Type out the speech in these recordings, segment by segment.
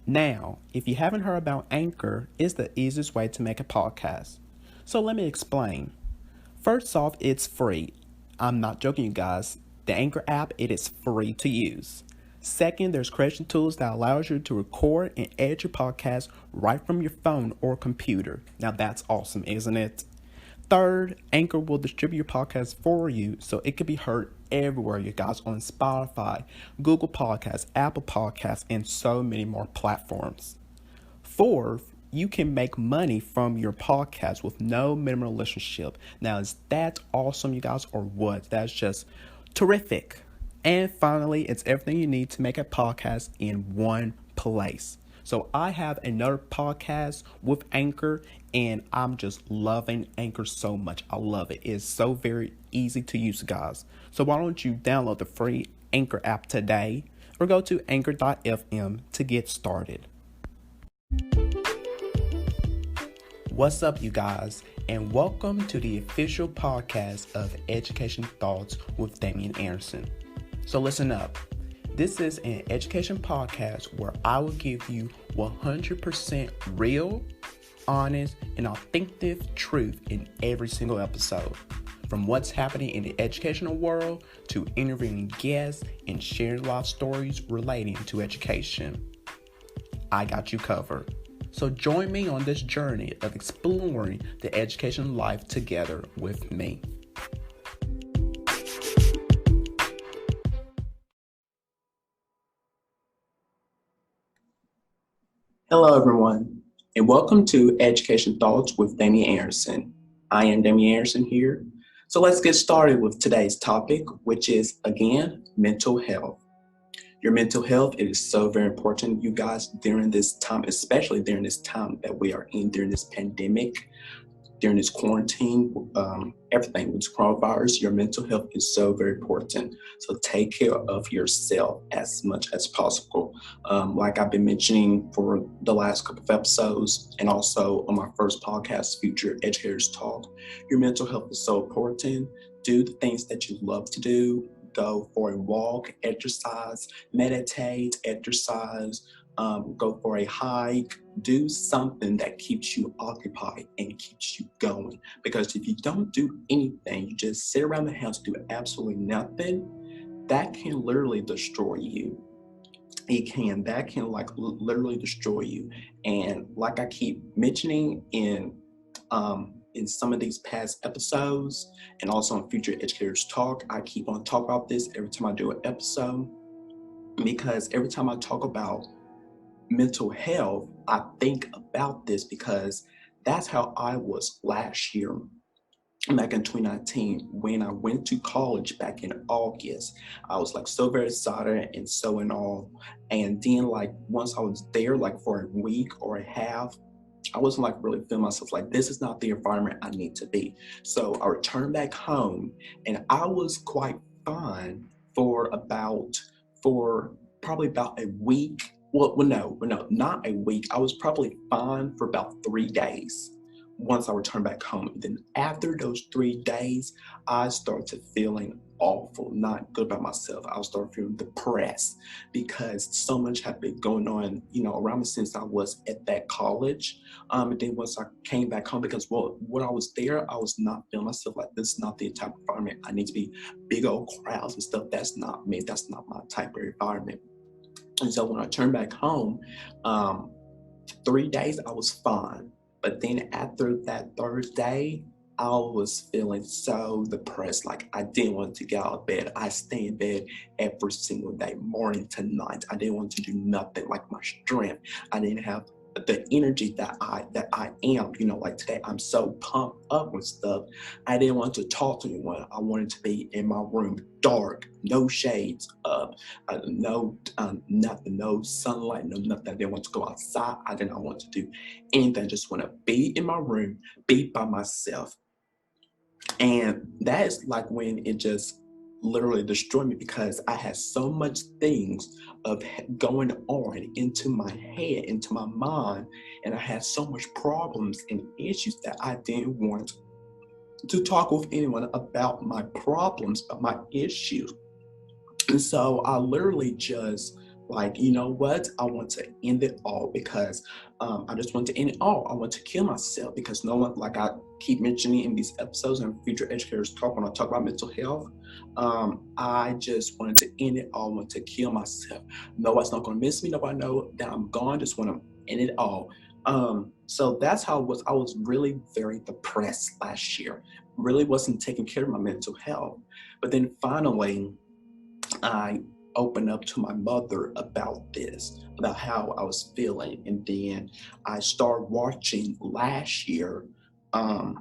Now, if you haven't heard about Anchor, it's the easiest way to make a podcast. So let me explain. First off, it's free. I'm not joking, you guys. The Anchor app, it is free to use. Second, there's creation tools that allows you to record and edit your podcast right from your phone or computer. Now that's awesome, isn't it? Third, Anchor will distribute your podcast for you so it can be heard everywhere, you guys, on Spotify, Google Podcasts, Apple Podcasts, and so many more platforms. Fourth, you can make money from your podcast with no minimum relationship. Now, is that awesome, you guys, or what? That's just terrific. And finally, it's everything you need to make a podcast in one place. So I have another podcast with Anchor, and I'm just loving Anchor so much. I love it. It's so very easy to use, guys. So why don't you download the free Anchor app today or go to anchor.fm to get started. What's up, you guys, and welcome to the official podcast of Education Thoughts with Damian Anderson. So listen up. This is an education podcast where I will give you 100% real, honest, and authentic truth in every single episode. From what's happening in the educational world to interviewing guests and sharing life stories relating to education. I got you covered. So join me on this journey of exploring the education life together with me. Hello, everyone, and welcome to Education Thoughts with Damian Anderson. I am Damian Anderson here. So let's get started with today's topic, which is, again, mental health. Your mental health, it is so very important, you guys, during this time, especially during this time that we are in, during this pandemic, during this quarantine, everything with coronavirus. Your mental health is so very important. So take care of yourself as much as possible. Like I've been mentioning for the last couple of episodes, and also on my first podcast, Future Educators Talk, your mental health is so important. Do the things that you love to do. Go for a walk, exercise, meditate, exercise, go for a hike, do something that keeps you occupied and keeps you going. Because if you don't do anything, you just sit around the house, do absolutely nothing, that can literally destroy you. That can literally destroy you. And like I keep mentioning in some of these past episodes and also on Future Educators Talk, I keep on talking about this every time I do an episode, because every time I talk about mental health, I think about this because that's how I was last year, back in 2019, when I went to college back in August. I was so very excited and so in all. And then once I was there for a week or a half, I wasn't really feeling myself this is not the environment I need to be. So I returned back home and I was quite fine for probably about a week. Well, no, not a week. I was probably fine for about 3 days once I returned back home. And then after those 3 days, I started feeling awful, not good about myself. I started feeling depressed because so much had been going on, around me since I was at that college. And then once I came back home, because when I was there, I was not feeling myself this is not the type of environment I need to be. Big old crowds and stuff, that's not me. That's not my type of environment. And so when I turned back home, 3 days I was fine. But then after that third day, I was feeling so depressed. I didn't want to get out of bed. I stay in bed every single day, morning to night. I didn't want to do nothing. My strength, I didn't have the energy that I am. Today, I'm so pumped up with stuff. I didn't want to talk to anyone. I wanted to be in my room, dark, no shades up, nothing, no sunlight, no nothing. I didn't want to go outside. I did not want to do anything. I just want to be in my room, be by myself. And that is when it just literally destroyed me, because I had so much things of going on into my head, into my mind, and I had so much problems and issues that I didn't want to talk with anyone about my problems, about my issues. And so I literally just like, you know what? I want to end it all because I just want to end it all. I want to kill myself because no one, like I keep mentioning in these episodes and future educators talk when I talk about mental health. I just wanted to end it all. I want to kill myself. Nobody's not going to miss me. Nobody know that I'm gone. Just want to end it all. So that's how it was. I was really very depressed last year. Really wasn't taking care of my mental health. But then finally, I opened up to my mother about this, about how I was feeling. And then I started watching last year, the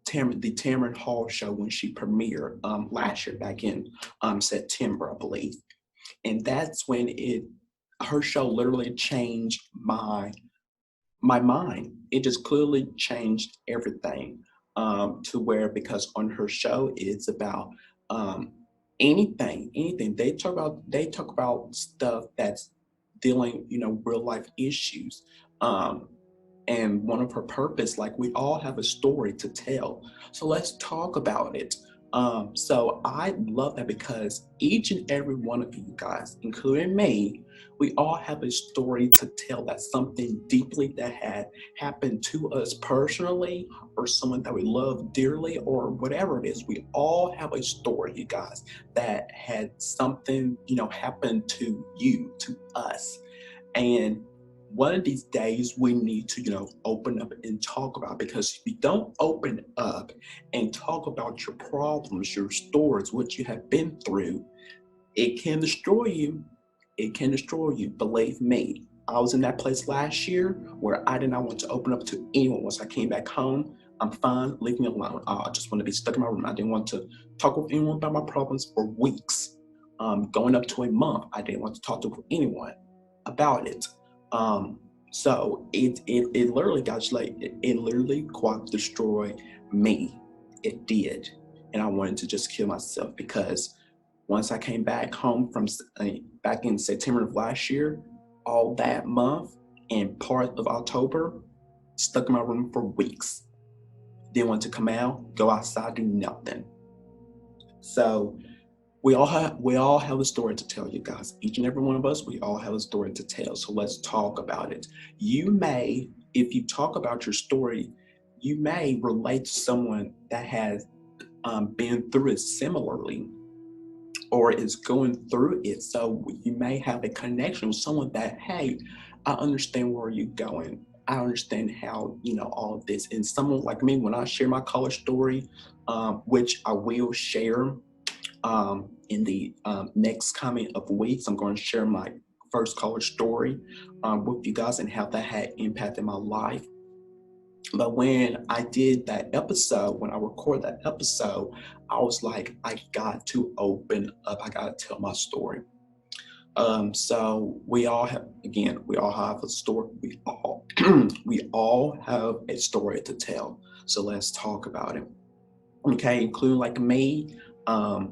Tamron Hall show when she premiered last year, back in September, I believe. And that's when her show literally changed my mind. It just clearly changed everything, to where, because on her show it's about anything. They talk about stuff that's dealing, real life issues. And one of her purpose, like, we all have a story to tell, so let's talk about it. So I love that because each and every one of you guys, including me, we all have a story to tell. That's something deeply that had happened to us personally, or someone that we love dearly, or whatever it is. We all have a story, you guys, that had something, happen to you, to us. And one of these days we need to, open up and talk about, because if you don't open up and talk about your problems, your stories, what you have been through, it can destroy you. It can destroy you. Believe me, I was in that place last year where I did not want to open up to anyone. Once I came back home, I'm fine, leave me alone. I just want to be stuck in my room. I didn't want to talk with anyone about my problems for weeks. Going up to a month, I didn't want to talk to anyone about it. So it literally, guys, like, it literally quite destroyed me. It did. And I wanted to just kill myself, because once I came back home from back in September of last year, all that month and part of October, stuck in my room for weeks. Didn't want to come out, go outside, do nothing. So we all have a story to tell, you guys. Each and every one of us, we all have a story to tell. So let's talk about it. You may, if you talk about your story, you may relate to someone that has been through it similarly, or is going through it. So you may have a connection with someone that, hey, I understand where you're going. I understand how, all of this. And someone like me, when I share my college story, which I will share in the next coming of weeks, I'm going to share my first college story with you guys and how that had impacted my life. But when I did that episode, when I recorded that episode, I was like, I got to open up. I got to tell my story. So we all have a story. We all have a story to tell. So let's talk about it. Okay, including like me,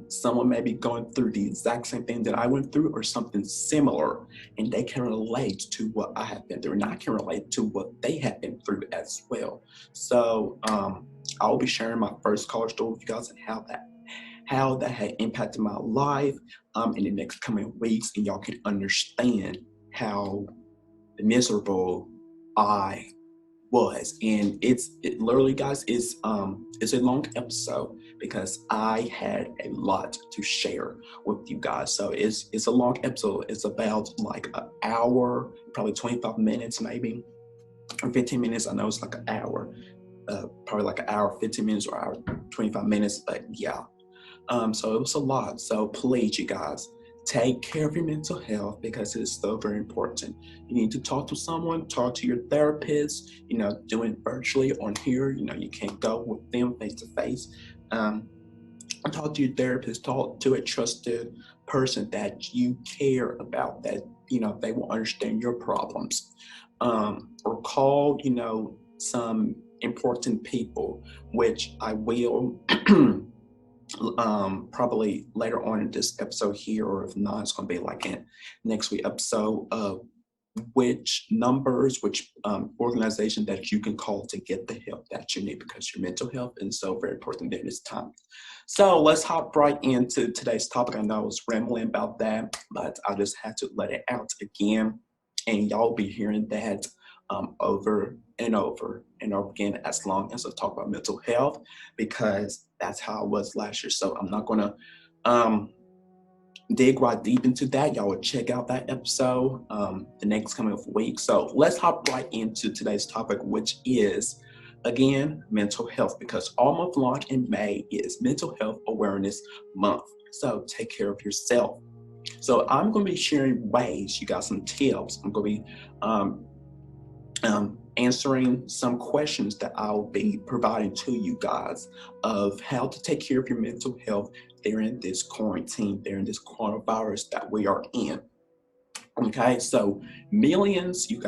someone may be going through the exact same thing that I went through, or something similar, and they can relate to what I have been through, and I can relate to what they have been through as well. So I'll be sharing my first college story with you guys, and how that had impacted my life in the next coming weeks, and y'all can understand how miserable I was. And it literally, guys, it's a long episode because I had a lot to share with you guys. So it's a long episode. It's about like an hour, probably 25 minutes maybe, or 15 minutes. I know it's like an hour, probably like an hour 15 minutes or hour 25 minutes, but yeah. So it was a lot. So please, you guys, take care of your mental health, because it's so very important. You need to talk to someone, talk to your therapist, do it virtually on here. You can't go with them face to face. Talk to your therapist, talk to a trusted person that you care about, that, they will understand your problems. Or call, some important people, which I will probably later on in this episode here, or if not, it's going to be like in next week episode which numbers, which organization that you can call to get the help that you need, because your mental health is so very important during this time. So let's hop right into today's topic. I know I was rambling about that, but I just had to let it out again. And y'all be hearing that over and over and over again as long as I talk about mental health, because that's how I was last year. So I'm not going to dig right deep into that. Y'all will check out that episode the next coming week. So let's hop right into today's topic, which is, again, mental health, because all month long in May is Mental Health Awareness Month. So take care of yourself. So I'm going to be sharing ways, you got some tips. I'm going to be answering some questions that I'll be providing to you guys of how to take care of your mental health during this quarantine, during this coronavirus that we are in. Okay, so millions in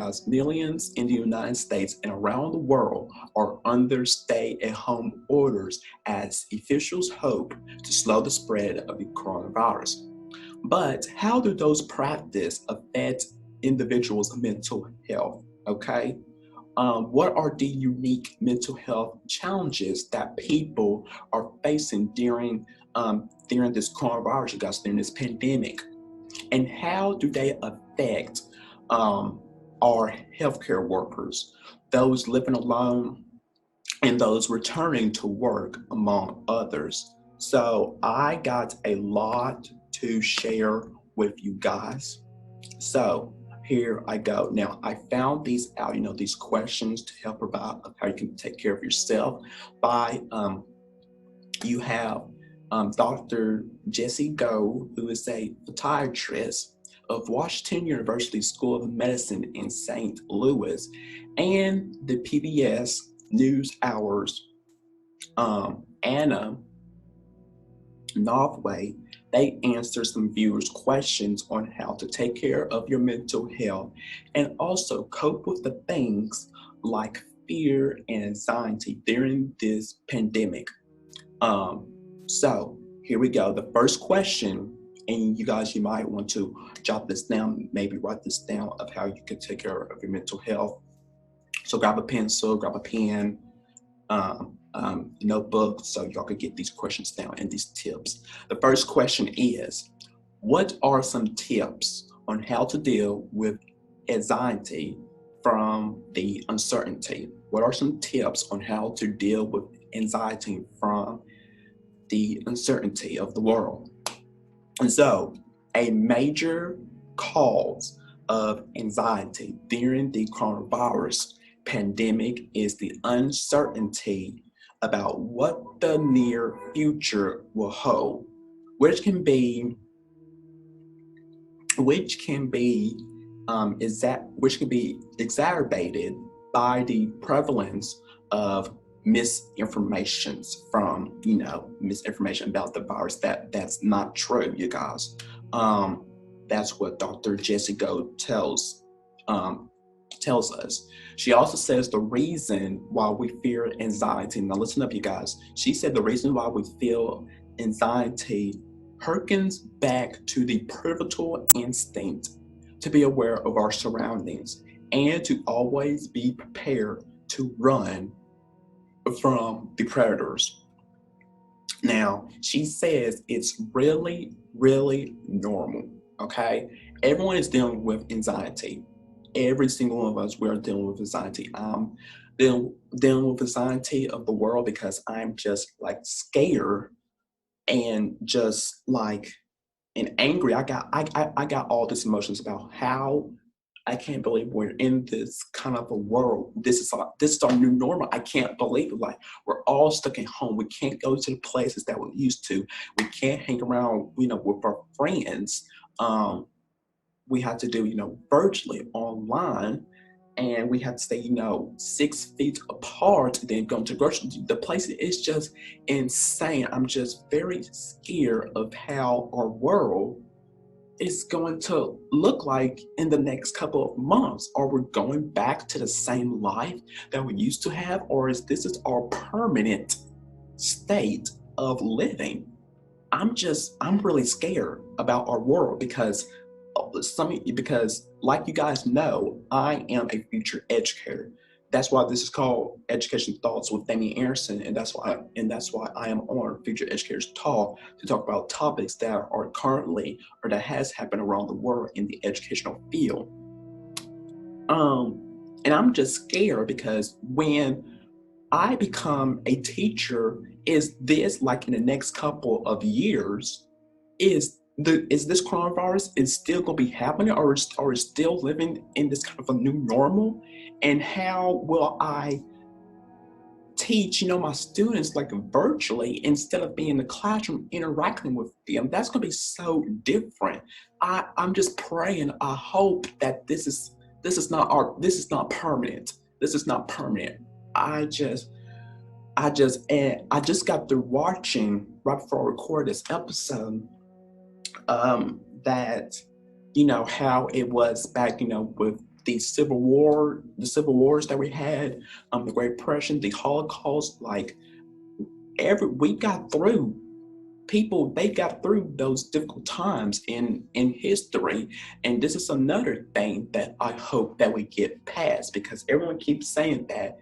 the United States and around the world are under stay-at-home orders as officials hope to slow the spread of the coronavirus. But how do those practices affect individuals' mental health? Okay, what are the unique mental health challenges that people are facing during this coronavirus, you guys, during this pandemic? And how do they affect our healthcare workers, those living alone, and those returning to work, among others? So I got a lot to share with you guys. So here I go. Now, I found these out, these questions to help about how you can take care of yourself by, you have Dr. Jessie Go, who is a podiatrist of Washington University School of Medicine in St. Louis, and the PBS NewsHour's Anna Northway. They answer some viewers' questions on how to take care of your mental health and also cope with the things like fear and anxiety during this pandemic. So here we go. The first question, and you guys, you might want to jot this down, maybe write this down of how you can take care of your mental health. So grab a pencil, grab a pen, notebook, so y'all could get these questions down and these tips. The first question is, what are some tips on how to deal with anxiety from the uncertainty? What are some tips on how to deal with anxiety from the uncertainty of the world? And so a major cause of anxiety during the coronavirus pandemic is the uncertainty about what the near future will hold, which can be exacerbated by the prevalence of misinformation about the virus that's not true, you guys. That's what Dr. Jessie Go tells us. She also says the reason why we fear anxiety, now listen up, you guys. She said the reason why we feel anxiety harkens back to the pivotal instinct to be aware of our surroundings and to always be prepared to run from the predators. Now, she says it's really, really normal, okay? Everyone is dealing with anxiety. Every single one of us, we're dealing with anxiety. I'm dealing with anxiety of the world because I'm just like scared and just like and angry. I got all these emotions about how I can't believe we're in this kind of a world. This is our new normal. I can't believe it. Like, we're all stuck at home. We can't go to the places that we're used to. We can't hang around, with our friends. We have to do, virtually online, and we have to stay, 6 feet apart. Then going to grocery. The place is just insane. I'm just very scared of how our world is going to look like in the next couple of months. Are we going back to the same life that we used to have, or is this our permanent state of living? I'm really scared about our world because because like you guys know, I am a future educator. That's why this is called Education Thoughts with Damian Anderson, and that's why I am on Future Educators Talk to talk about topics that are currently or that has happened around the world in the educational field. And I'm just scared because when I become a teacher, is this like in the next couple of years? Is this coronavirus is still going to be happening, or are we still living in this kind of a new normal? And how will I teach, my students like virtually instead of being in the classroom interacting with them? That's going to be so different. I'm just praying. I hope that this is not permanent. This is not permanent. I just got through watching right before I record this episode that how it was back with the civil wars that we had, the Great Depression, the Holocaust. Like we got through, they got through those difficult times in history, and this is another thing that I hope that we get past, because everyone keeps saying that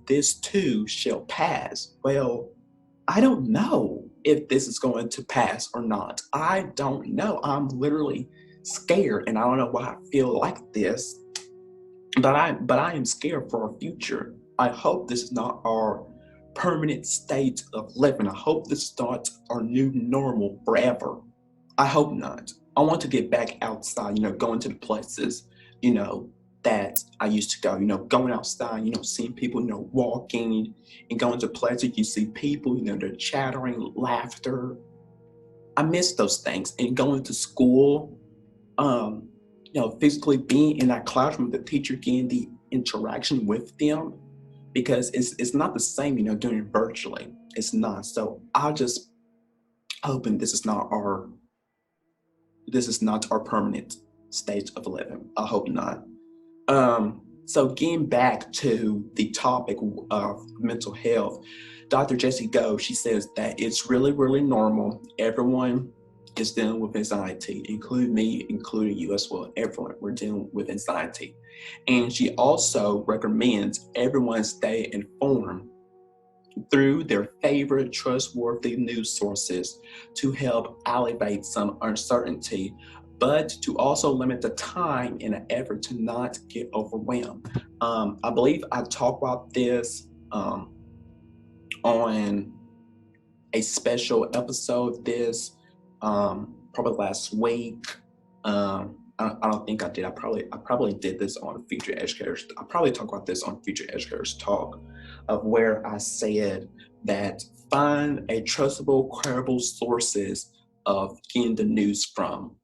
this too shall pass. Well, I don't know if this is going to pass or not. I don't know. I'm literally scared, and I don't know why I feel like this, but I am scared for our future. I hope this is not our permanent state of living. I hope this is not our new normal forever. I hope not. I want to get back outside, going to the places, that I used to go, going outside, seeing people, walking and going to places. You see people, they're chattering, laughter. I miss those things. And going to school, physically being in that classroom, the teacher getting the interaction with them, because it's not the same, doing it virtually. It's not. So I just hoping this is not our permanent state of living. I hope not. So getting back to the topic of mental health, Dr. Jessie Go, she says that it's really, really normal. Everyone is dealing with anxiety, including me, including you as well. Everyone, we're dealing with anxiety. And she also recommends everyone stay informed through their favorite trustworthy news sources to help alleviate some uncertainty, but to also limit the time in an effort to not get overwhelmed. I believe I talked about this on a special episode probably last week. I don't think I did. I probably did this on Future Educators. I probably talked about this on Future Educators Talk, of where I said that find a trustable, credible sources of getting the news from.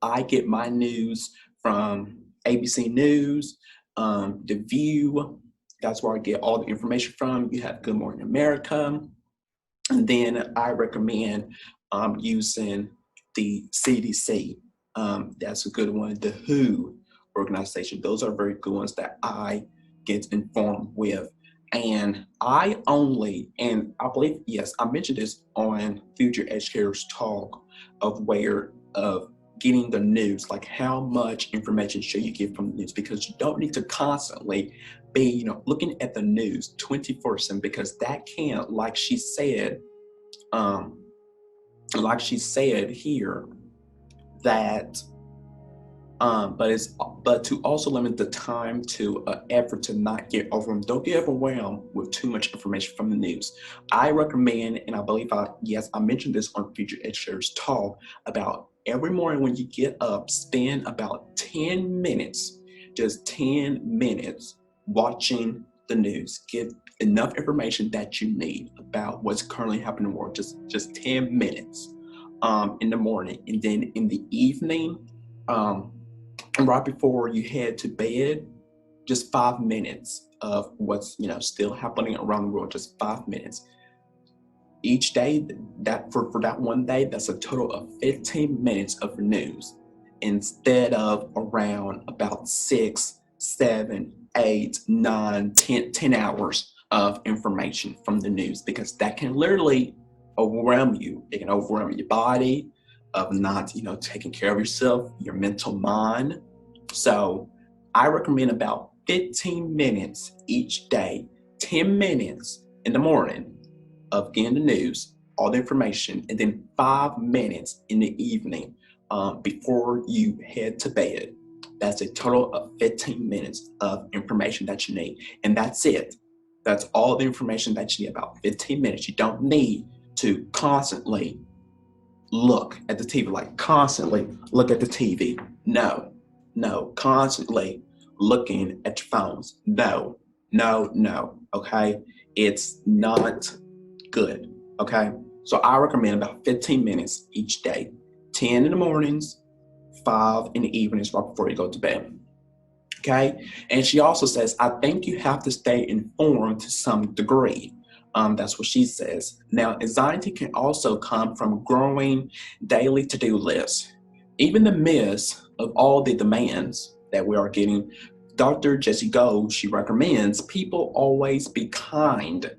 I get my news from ABC News, The View. That's where I get all the information from. You have Good Morning America. And then I recommend using the CDC. That's a good one. The WHO organization. Those are very good ones that I get informed with. And I believe, yes, I mentioned this on Future Educators Talk of getting the news, like how much information should you get from the news, because you don't need to constantly be, looking at the news 24/7, because that can, like she said here, that but to also limit the time to effort to not get overwhelmed. Don't get overwhelmed with too much information from the news. I recommend, and I believe I mentioned this on Future Educators Talk, about every morning when you get up, spend about 10 minutes, just 10 minutes watching the news. Get enough information that you need about what's currently happening in the world. Just 10 minutes in the morning, and then in the evening, right before you head to bed, just 5 minutes of what's still happening around the world. Just 5 minutes each day. That for that one day, that's a total of 15 minutes of news, instead of around about 6, 7, 8, 9, 10 hours of information from the news, because that can literally overwhelm you. It can overwhelm your body. of not, taking care of yourself, your mental mind. So I recommend about 15 minutes each day, 10 minutes in the morning of getting the news, all the information, and then 5 minutes in the evening before you head to bed. That's a total of 15 minutes of information that you need. And that's it. That's all the information that you need, about 15 minutes. You don't need to constantly look at the TV, like constantly look at the TV. No, constantly looking at your phones. No, okay? It's not good, okay? So I recommend about 15 minutes each day, 10 in the mornings, 5 in the evenings right before you go to bed, okay? And she also says, I think you have to stay informed to some degree. That's what she says. Now, anxiety can also come from growing daily to-do lists. Even the midst of all the demands that we are getting, Dr. Jessie Gold, she recommends people always be kind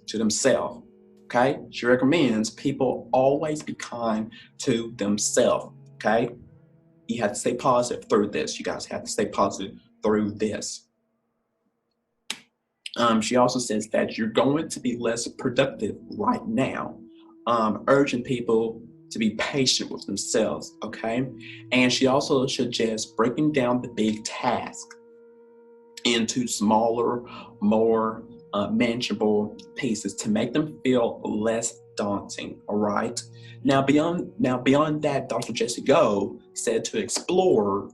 to themselves, okay? She recommends people always be kind to themselves, okay? You have to stay positive through this. You guys have to stay positive through this. She also says that you're going to be less productive right now, urging people to be patient with themselves, okay? And she also suggests breaking down the big task into smaller, more manageable pieces to make them feel less daunting, all right? Now beyond that, Dr. Jessie Go said to explore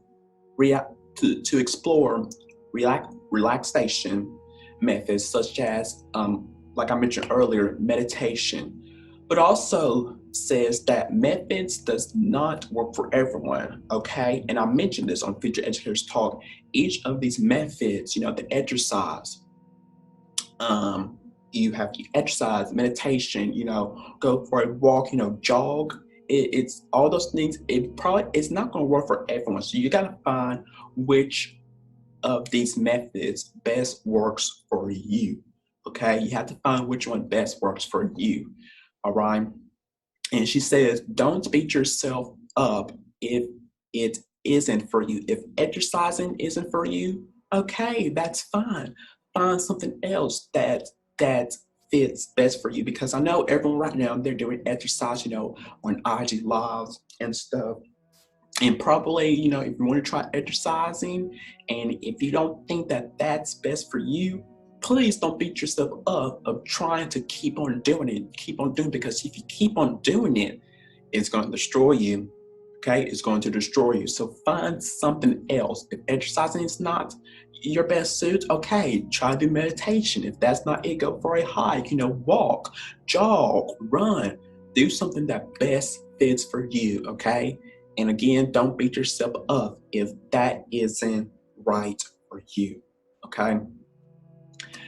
relaxation methods such as, like I mentioned earlier, meditation, but also says that methods does not work for everyone, okay? And I mentioned this on Future Educators Talk. Each of these methods, the exercise, you have to exercise, meditation, go for a walk, jog. It's all those things. It's not going to work for everyone. So you got to find which of these methods best works for you, okay? You have to find which one best works for you, all right? And she says, don't beat yourself up if it isn't for you. If exercising isn't for you, okay, that's fine. Find something else that fits best for you, because I know everyone right now, they're doing exercise, on IG Lives and stuff. And probably, if you want to try exercising, and if you don't think that that's best for you, please don't beat yourself up of trying to keep on doing it, because if you keep on doing it, it's going to destroy you, okay? It's going to destroy you. So find something else. If exercising is not your best suit, okay, try to do meditation. If that's not it, go for a hike, walk, jog, run, do something that best fits for you, okay? And again, don't beat yourself up if that isn't right for you, okay?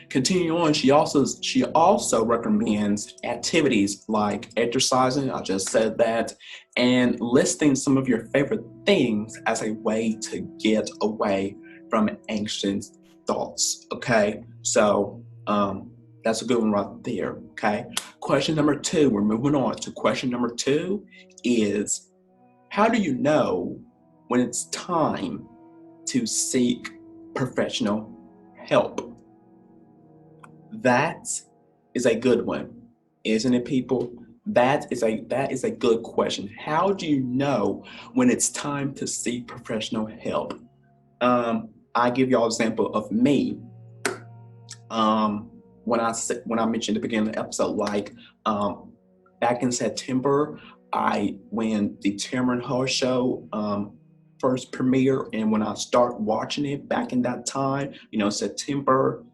Continuing on, she also recommends activities like exercising, I just said that, and listing some of your favorite things as a way to get away from anxious thoughts, okay? So that's a good one right there, okay? Question number 2, we're moving on to question number 2 is, how do you know when it's time to seek professional help? That is a good one, isn't it, people? That is a good question. How do you know when it's time to seek professional help? I give y'all an example of me. When I mentioned at the beginning of the episode, like back in September, when the Tamron Hull show first premiered, and when I start watching it back in that time, September,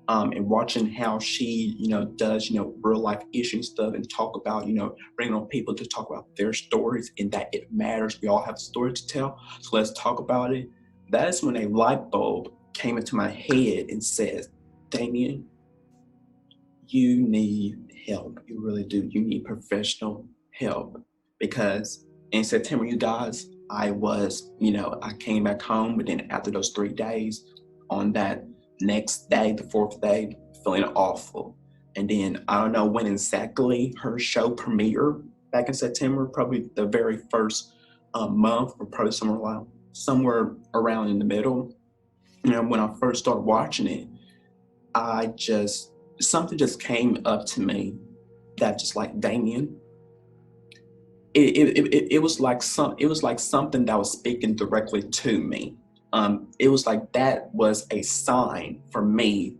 and watching how she, does, real life issue stuff, and talk about, bringing on people to talk about their stories, and that it matters. We all have a story to tell, so let's talk about it. That is when a light bulb came into my head and says, Damian, you need help. You really do. You need professional help. Because in September, you guys, I came back home, but then after those 3 days, on that next day, the 4th day, feeling awful. And then I don't know when exactly her show premiered, back in September, probably the very first month, or probably somewhere around in the middle. When I first started watching it, something just came up to me that just like, Damian, it was like something that was speaking directly to me. It was like that was a sign for me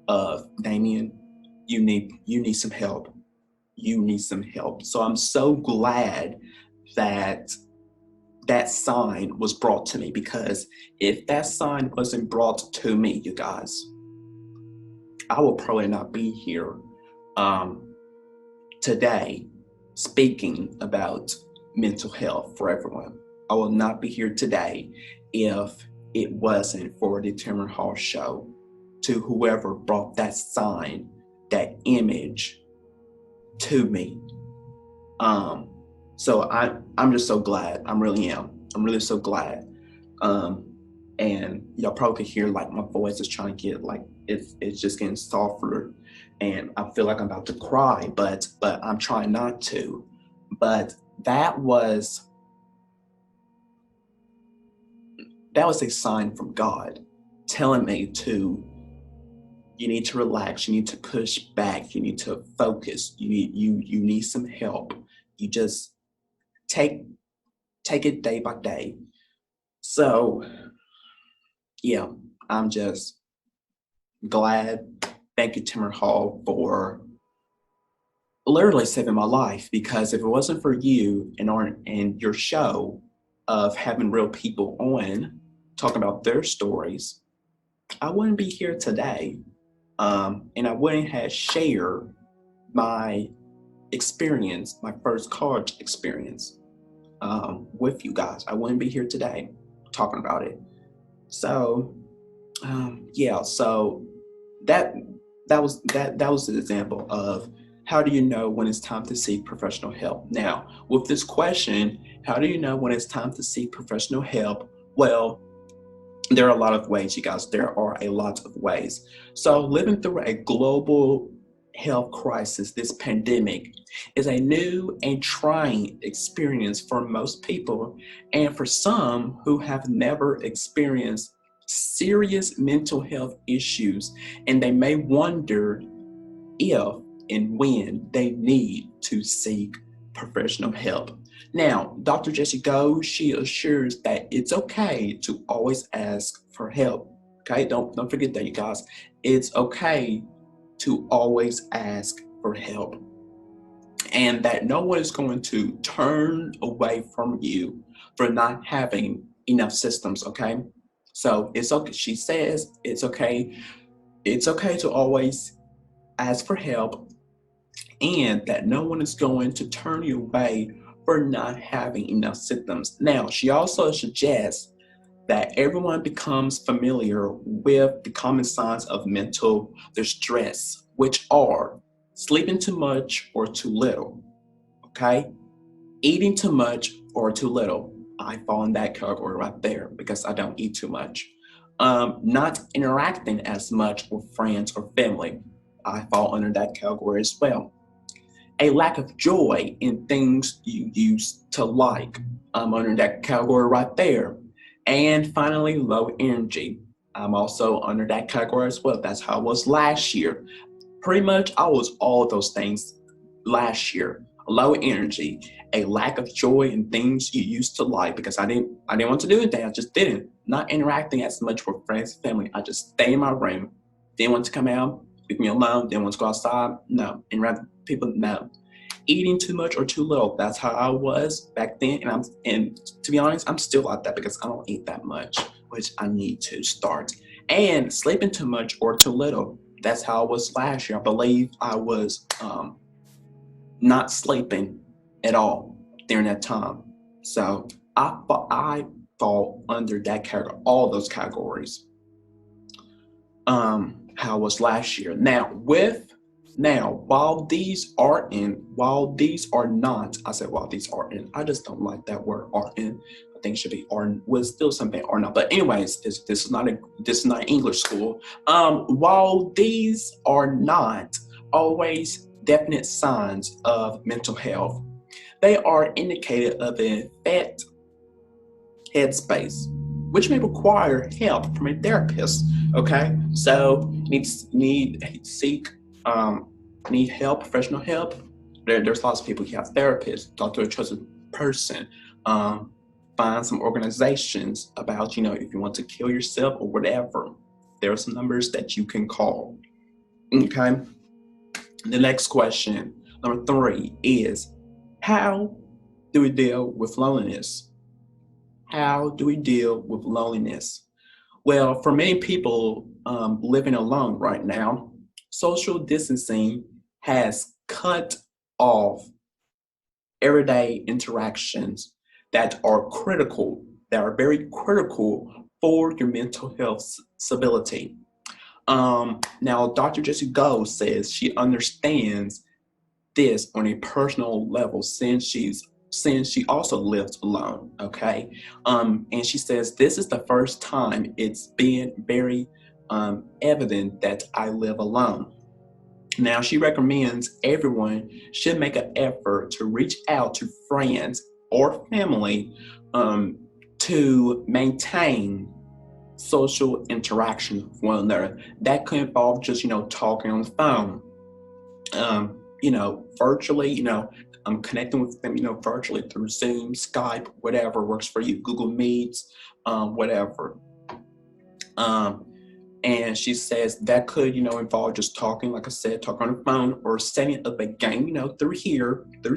of, Damian, you need some help. You need some help. So I'm so glad that that sign was brought to me, because if that sign wasn't brought to me, you guys, I will probably not be here today speaking about mental health for everyone. I will not be here today if it wasn't for the Timmer Hall show, to whoever brought that sign, that image to me. So I'm just so glad. I really am. I'm really so glad. And y'all probably could hear like my voice is trying to get like, it's just getting softer, and I feel like I'm about to cry, but I'm trying not to. But that was a sign from God telling me you need to relax, you need to push back, you need to focus, you need some help. You just take it day by day. So yeah, I'm just glad. Thank you, Timmer Hall, for literally saving my life, because if it wasn't for you and your show of having real people on talking about their stories, I wouldn't be here today. And I wouldn't have shared my experience, my first college experience, with you guys. I wouldn't be here today talking about it. So yeah, so that was the example of, how do you know when it's time to seek professional help? Now, with this question, how do you know when it's time to seek professional help? Well, there are a lot of ways, you guys. There are a lot of ways. So living through a global health crisis, this pandemic, is a new and trying experience for most people, and for some who have never experienced serious mental health issues, and they may wonder if and when they need to seek professional help. Now, Dr. Jessie Go, she assures that it's okay to always ask for help. Okay, don't forget that, you guys. It's okay to always ask for help, and that no one is going to turn away from you for not having enough systems. Okay, so it's okay. She says it's okay. It's okay to always ask for help, and that no one is going to turn you away for not having enough symptoms. Now, she also suggests that everyone becomes familiar with the common signs of mental distress, which are sleeping too much or too little, okay? Eating too much or too little. I fall in that category right there because I don't eat too much. Not interacting as much with friends or family. I fall under that category as well. A lack of joy in things you used to like. I'm under that category right there. And finally, low energy. I'm also under that category as well. That's how I was last year. Pretty much I was all of those things last year. Low energy, a lack of joy in things you used to like, because I didn't want to do anything. I just didn't. Not interacting as much with friends and family. I just stay in my room. Didn't want to come out, leave me alone. Didn't want to go outside. No. Interact with people. No. Eating too much or too little. That's how I was back then. And to be honest, I'm still like that because I don't eat that much, which I need to start. And sleeping too much or too little. That's how I was last year. I believe I was not sleeping at all during that time. So I fall under that category, all those categories. How I was last year. Now, while these are not, I said while these are in, I just don't like that word are in. I think it should be are, was still something or not. But anyways, this is not English school. While these are not always definite signs of mental health, they are indicated of an infect headspace, which may require help from a therapist. Okay, so need help, professional help. There's lots of people who have therapists, talk to a trusted person, find some organizations about, if you want to kill yourself or whatever. There are some numbers that you can call. Okay. The next question, number 3, is how do we deal with loneliness? How do we deal with loneliness? Well, for many people living alone right now, social distancing has cut off everyday interactions that are critical, that are very critical for your mental health stability. Now, Dr. Jessie Go says she understands this on a personal level since she also lives alone. Okay, and she says this is the first time it's been very evident that I live alone. Now, she recommends everyone should make an effort to reach out to friends or family to maintain social interaction with one another. That could involve just, talking on the phone, virtually, connecting with them, virtually through Zoom, Skype, whatever works for you, Google Meets, whatever. And she says that could, involve just talking, like I said, talking on the phone or setting up a game, through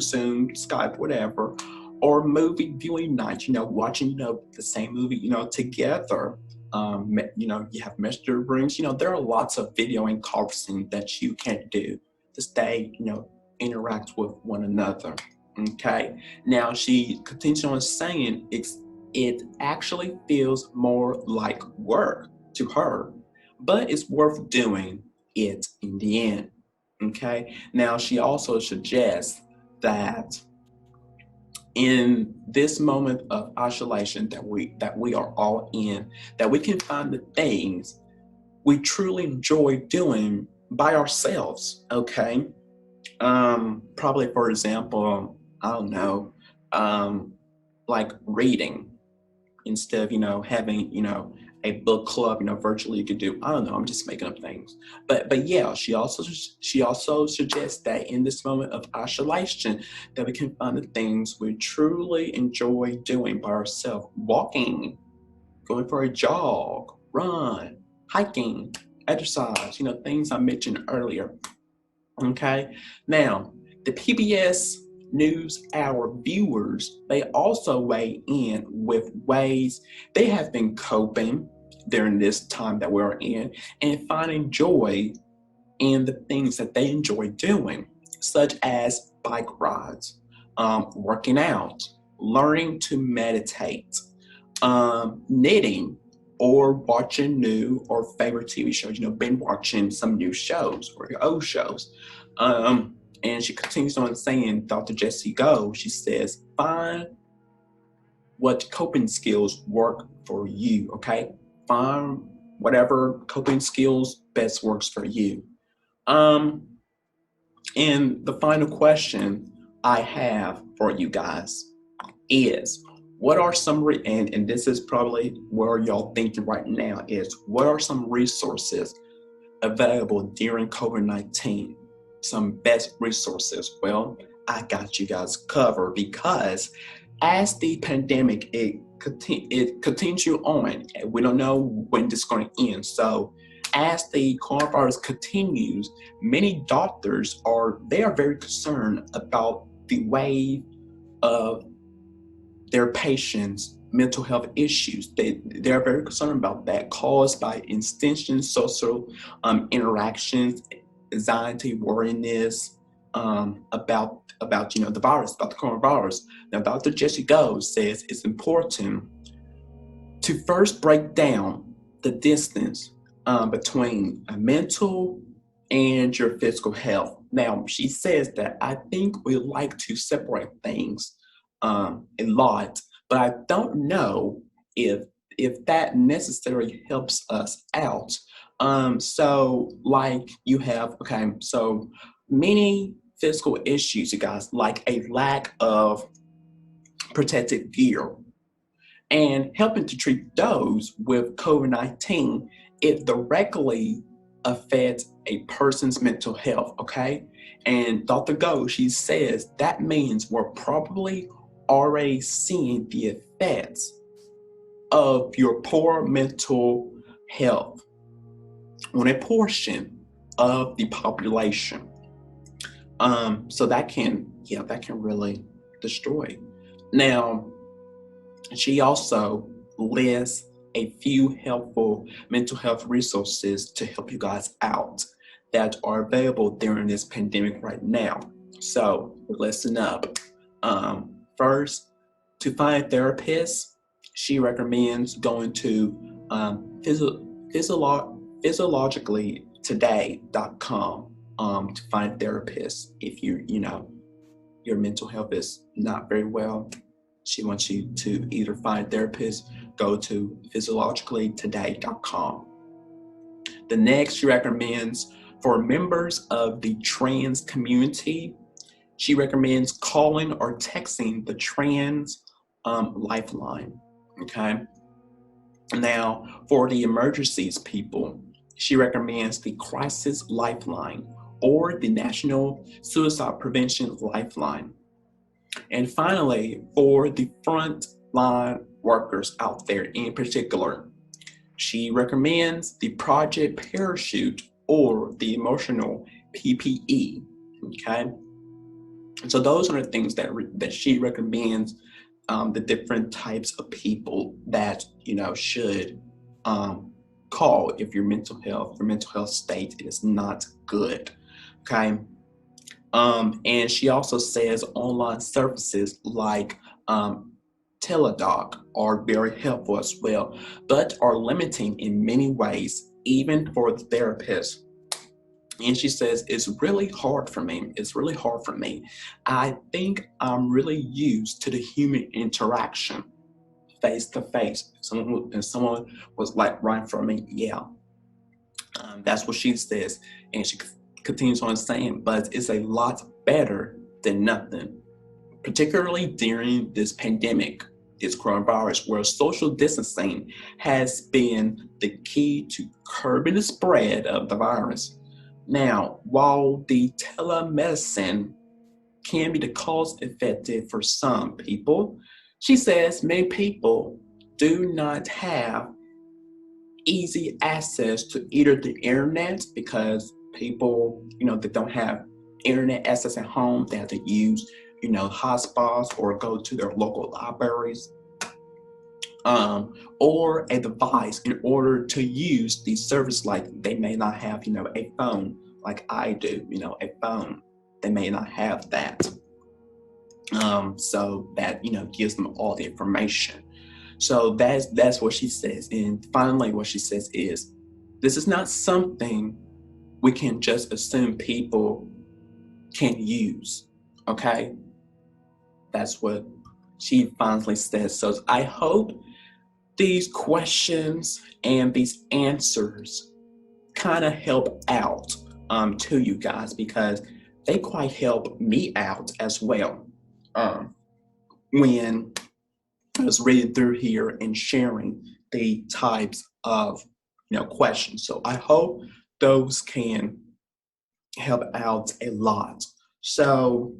Zoom, Skype, whatever, or movie viewing night, watching, the same movie, together. You have messenger rooms, there are lots of video and conferencing that you can do to stay, interact with one another. Okay. Now she continues on saying it actually feels more like work to her, but it's worth doing it in the end. Okay. Now she also suggests that in this moment of isolation that we are all in, that we can find the things we truly enjoy doing by ourselves. Okay. Probably, for example, I don't know, like reading instead of, having, a book club, virtually you could do, I don't know, I'm just making up things. But yeah, she also suggests that in this moment of isolation that we can find the things we truly enjoy doing by ourselves. Walking, going for a jog, run, hiking, exercise, things I mentioned earlier. Okay. Now, the PBS NewsHour viewers, they also weigh in with ways they have been coping during this time that we're in and finding joy in the things that they enjoy doing, such as bike rides, working out, learning to meditate, knitting, or watching new or favorite TV shows. Been watching some new shows or old shows. And she continues on saying, Dr. Jessie Go, she says, find what coping skills work for you, okay? Find whatever coping skills best works for you. And the final question I have for you guys is, what are some, and this is probably where y'all thinking right now, is what are some resources available during COVID-19? Some best resources. Well, I got you guys covered, because as the pandemic, it continues on, and we don't know when this is going to end. So as the coronavirus continues, many doctors are very concerned about the wave of their patients' mental health issues. They're very concerned about that, caused by extension social interactions, anxiety, worriness about the virus, about the coronavirus. Now, Dr. Jessie Go says it's important to first break down the distance between a mental and your physical health. Now, she says that I think we like to separate things a lot, but I don't know if that necessarily helps us out. So like you have, okay, so many physical issues, you guys, like a lack of protective gear, and helping to treat those with COVID-19, it directly affects a person's mental health, okay? And Dr. Go, she says that means we're probably already seeing the effects of your poor mental health on a portion of the population. So that can really destroy. Now, she also lists a few helpful mental health resources to help you guys out that are available during this pandemic right now. So listen up. First, to find a therapist, she recommends going to physiologicallytoday.com to find a therapist if your mental health is not very well. She wants you to either find a therapist, go to physiologicallytoday.com. The next, she recommends for members of the trans community, she recommends calling or texting the trans lifeline, okay? Now, for the emergencies people, she recommends the crisis lifeline or the National Suicide Prevention Lifeline. And finally, for the frontline workers out there in particular, she recommends the Project Parachute or the emotional PPE, okay? So those are the things that she recommends, the different types of people that, should call if your mental health state is not good, okay? And she also says online services like Teledoc are very helpful as well, but are limiting in many ways, even for the therapist. And she says, it's really hard for me. I think I'm really used to the human interaction, face to face. Someone was like right in front of me. Yeah, that's what she says. And she continues on saying, but it's a lot better than nothing, particularly during this pandemic, this coronavirus, where social distancing has been the key to curbing the spread of the virus. Now, while the telemedicine can be the cost effective for some people, she says many people do not have easy access to either the internet, because people, that don't have internet access at home, they have to use, hotspots or go to their local libraries, or a device in order to use the service. Like they may not have, a phone like I do, a phone. They may not have that. So that, gives them all the information. So that's what she says. And finally, what she says is, this is not something we can just assume people can use, okay? That's what she finally says. So I hope these questions and these answers kind of help out to you guys, because they quite help me out as well when I was reading through here and sharing the types of questions. So I hope those can help out a lot. So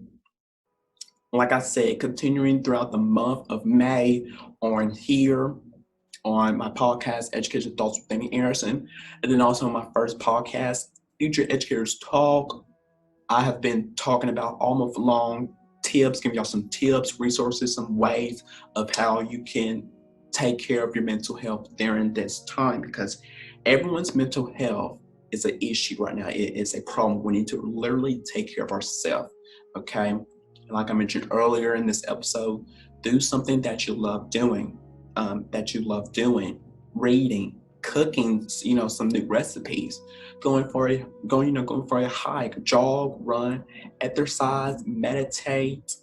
like I said, continuing throughout the month of May on here on my podcast, Education Thoughts with Damian Anderson, and then also my first podcast, Future Educators Talk. I have been talking about all month long tips, giving y'all some tips, resources, some ways of how you can take care of your mental health during this time, because everyone's mental health is an issue right now. It is a problem. We need to literally take care of ourselves, okay? Like I mentioned earlier in this episode, do something that you love doing, reading, cooking, some new recipes, going for a hike, jog, run, exercise, meditate,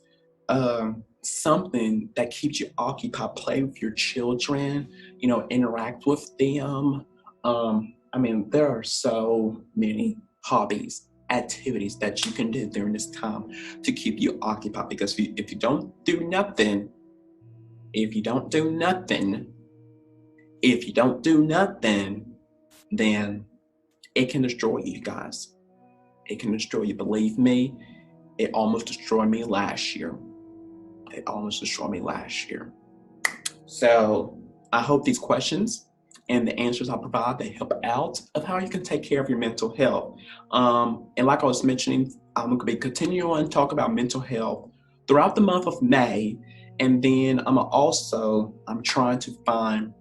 something that keeps you occupied, play with your children, interact with them. There are so many hobbies activities that you can do during this time to keep you occupied. Because if you don't do nothing, then it can destroy you guys. It can destroy you. Believe me, it almost destroyed me last year. So I hope these questions and the answers I provide, they help out of how you can take care of your mental health. And like I was mentioning, I'm going to be continuing to talk about mental health throughout the month of May. And then I'm trying to find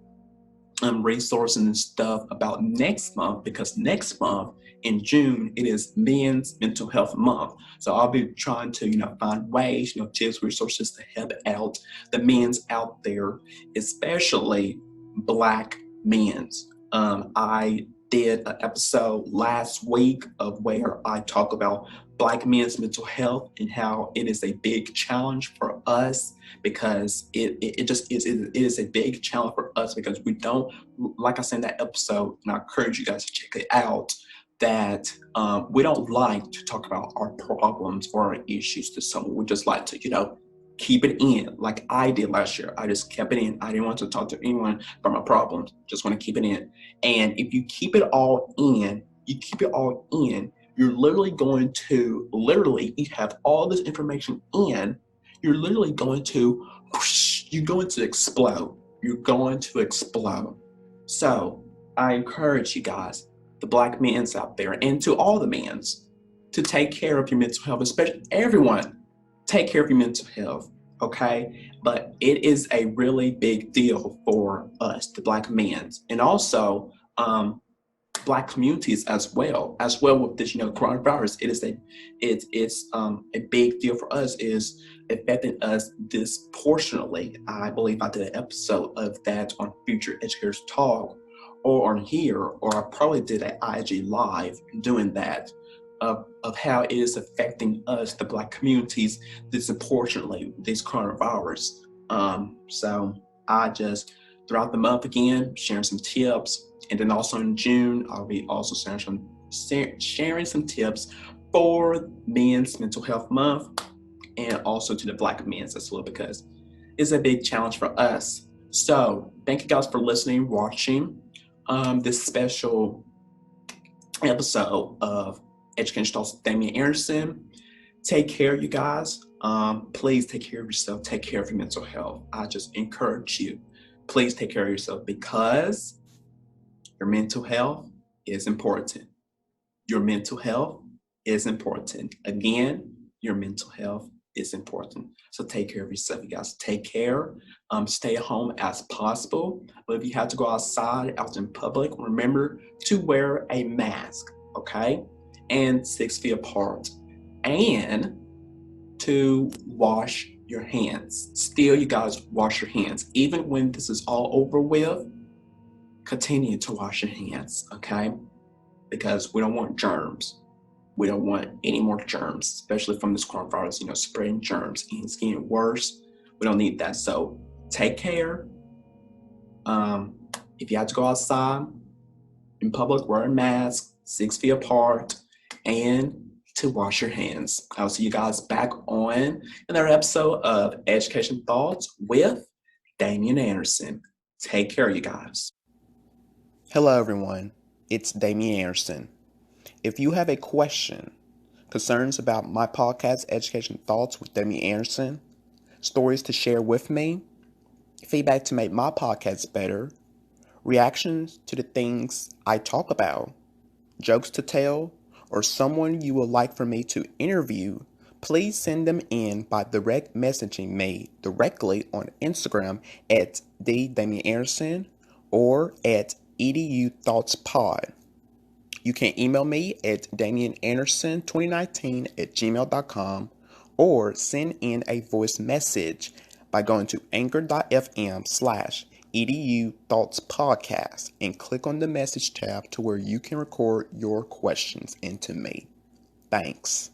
resources and stuff about next month, because next month in June, it is Men's Mental Health Month. So I'll be trying to, find ways, tips, resources to help out the men's out there, especially Black men's. I did an episode last week of where I talk about Black men's mental health and how it is a big challenge for us, because it is a big challenge for us, because we don't, like I said in that episode, and I encourage you guys to check it out, that we don't like to talk about our problems or our issues to someone. We just like to, keep it in, like I did last year. I just kept it in. I didn't want to talk to anyone about my problems. Just want to keep it in. And if you keep it all in, you're literally going to, you have all this information in, you're literally going to explode. You're going to explode. So I encourage you guys, the Black men's out there, and to all the men's, to take care of your mental health, especially everyone. Take care of your mental health, okay? But it is a really big deal for us, the Black men's, and also Black communities as well with this, coronavirus. It's a big deal for us. Is affecting us disproportionately. I believe I did an episode of that on Future Educators Talk, or on here, or I probably did an IG live doing that. Of how it is affecting us, the Black communities, disproportionately, this coronavirus. So I just, throughout the month again, sharing some tips. And then also in June, I'll be also sharing some tips for Men's Mental Health Month, and also to the Black men's as well, because it's a big challenge for us. So thank you guys for listening, watching this special episode of Education Talks with Damian Anderson. Take care, you guys. Please take care of yourself. Take care of your mental health. I just encourage you. Please take care of yourself, because your mental health is important. Your mental health is important. Again, your mental health is important. So take care of yourself, you guys. Take care. Stay at home as possible. But if you have to go outside, out in public, remember to wear a mask, okay? And 6 feet apart. And to wash your hands. Still, you guys, wash your hands. Even when this is all over with, continue to wash your hands, okay? Because we don't want germs. We don't want any more germs, especially from this coronavirus, spreading germs, and it's getting worse. We don't need that. So take care. If you have to go outside in public, wear a mask, 6 feet apart, and to wash your hands. I'll see you guys back on another episode of Education Thoughts with Damian Anderson. Take care, you guys. Hello, everyone. It's Damian Anderson. If you have a question, concerns about my podcast, Education Thoughts with Damian Anderson, stories to share with me, feedback to make my podcast better, reactions to the things I talk about, jokes to tell, or someone you would like for me to interview, please send them in by direct messaging me directly on Instagram at @DamianAnderson or at EduThoughtsPod. You can email me at DamianAnderson2019@gmail.com, or send in a voice message by going to anchor.fm/EduThoughtsPodcast and click on the message tab to where you can record your questions into me. Thanks.